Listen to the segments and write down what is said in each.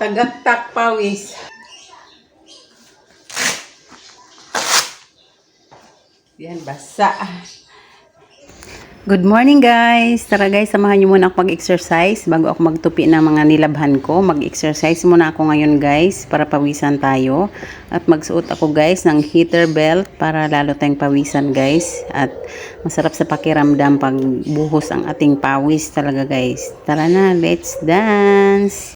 Tagaktak pawis. Yan, basa. Good morning guys! Tara guys, samahan nyo muna ako mag-exercise bago ako magtupi ng mga nilabhan ko. Mag-exercise muna ako ngayon guys para pawisan tayo. At magsuot ako guys ng heater belt para lalo tayong pawisan guys. At masarap sa pakiramdam pag buhos ang ating pawis talaga guys. Tara na, let's dance!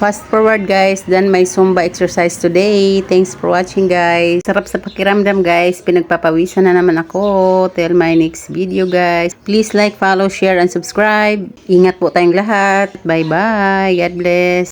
Fast forward guys, then my Zumba exercise today. Thanks for watching guys. Sarap sa pakiramdam guys. Pinagpapawisan na naman ako. Till my next video guys. Please like, follow, share, and subscribe. Ingat po tayong lahat. Bye bye. God bless.